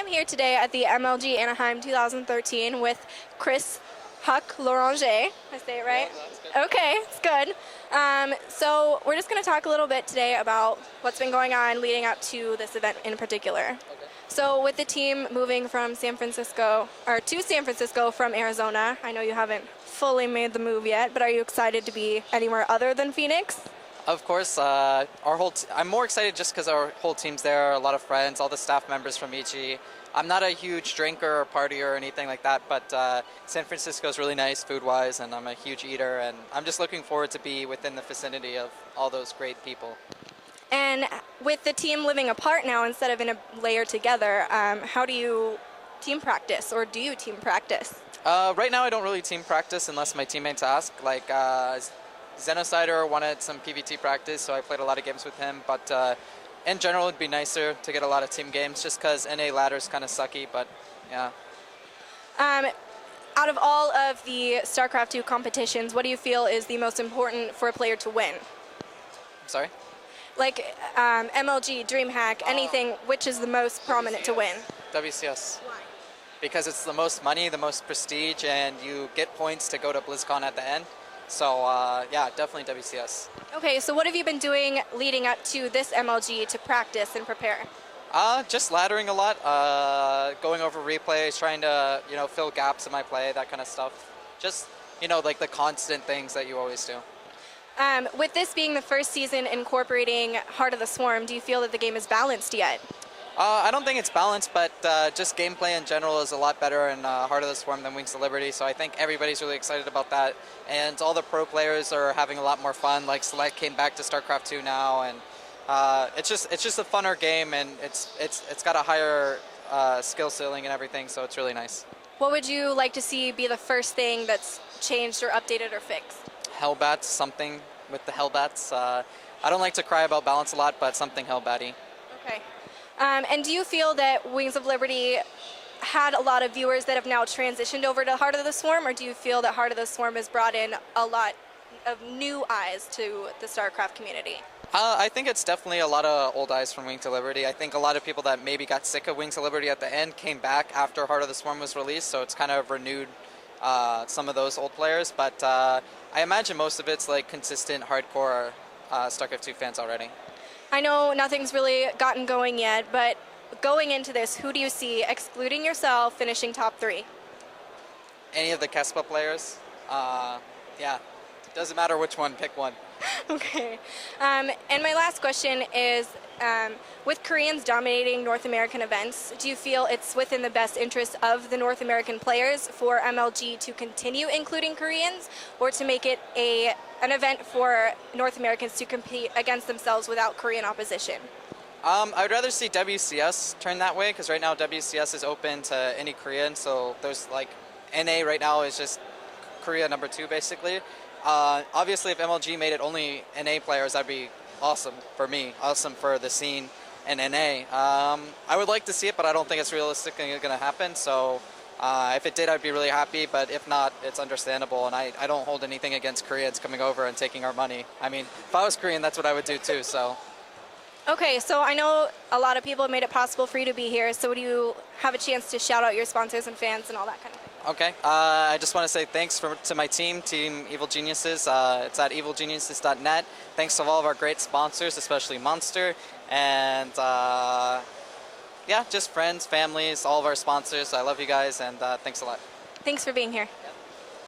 I'm here today at the MLG Anaheim 2013 with Chris HuK Loranger. I say it right? Yeah, that's good. Okay, it's good. So we're just going to talk a little bit today about what's been going on leading up to this event in particular. Okay. So with the team moving from San Francisco, or to San Francisco from Arizona, I know you haven't fully made the move yet, but are you excited to be anywhere other than Phoenix? Of course, I'm more excited just because our whole team's there, a lot of friends, all the staff members from EG. I'm not a huge drinker or partier or anything like that, but San Francisco is really nice food-wise, and I'm a huge eater, and I'm just looking forward to be within the vicinity of all those great people. And with the team living apart now instead of in a layer together, how do you team practice, or do you team practice? Right now I don't really team practice unless my teammates ask. Like Xenocider wanted some PvT practice, so I played a lot of games with him, but in general it'd be nicer to get a lot of team games just because NA ladder's kind of sucky, but yeah. Out of all of the StarCraft 2 competitions, what do you feel is the most important for a player to win? I'm sorry? Like MLG, DreamHack, anything, which is the most prominent to win? WCS. Why? Because it's the most money, the most prestige, and you get points to go to BlizzCon at the end. So yeah, definitely WCS. Okay, so what have you been doing leading up to this MLG to practice and prepare? Just laddering a lot, going over replays, trying to fill gaps in my play, that kind of stuff. Just like the constant things that you always do. With this being the first season incorporating Heart of the Swarm, do you feel that the game is balanced yet? I don't think it's balanced, but just gameplay in general is a lot better in Heart of the Swarm than Wings of Liberty, so I think everybody's really excited about that. And all the pro players are having a lot more fun, like Select came back to StarCraft 2 now, and it's just a funner game, and it's got a higher skill ceiling and everything, so it's really nice. What would you like to see be the first thing that's changed or updated or fixed? Hellbats, something with the Hellbats. I don't like to cry about balance a lot, but something Hellbatty. Okay. And do you feel that Wings of Liberty had a lot of viewers that have now transitioned over to Heart of the Swarm, or do you feel that Heart of the Swarm has brought in a lot of new eyes to the StarCraft community? I think it's definitely a lot of old eyes from Wings of Liberty. I think a lot of people that maybe got sick of Wings of Liberty at the end came back after Heart of the Swarm was released, so it's kind of renewed some of those old players, but I imagine most of it's like consistent hardcore StarCraft 2 fans already. I know nothing's really gotten going yet, but going into this, who do you see, excluding yourself, finishing top 3? Any of the Kespa players. Yeah, doesn't matter which one, pick one. Okay. And my last question is, with Koreans dominating North American events, do you feel it's within the best interest of the North American players for MLG to continue including Koreans, or to make it an event for North Americans to compete against themselves without Korean opposition? I would rather see WCS turn that way, because right now WCS is open to any Korean, so there's like NA right now is just Korea number 2 basically. Obviously if MLG made it only NA players, that'd be awesome for me, awesome for the scene in NA. I would like to see it, but I don't think it's realistically going to happen, so if it did, I'd be really happy, but if not, it's understandable, and I don't hold anything against Koreans coming over and taking our money. I mean, if I was Korean, that's what I would do too, so. Okay, so I know a lot of people have made it possible for you to be here, so do you have a chance to shout out your sponsors and fans and all that kind of thing? Okay, I just want to say thanks to my team, Team Evil Geniuses. It's at evilgeniuses.net. Thanks to all of our great sponsors, especially Monster, and yeah, just friends, families, all of our sponsors. I love you guys, and thanks a lot. Thanks for being here.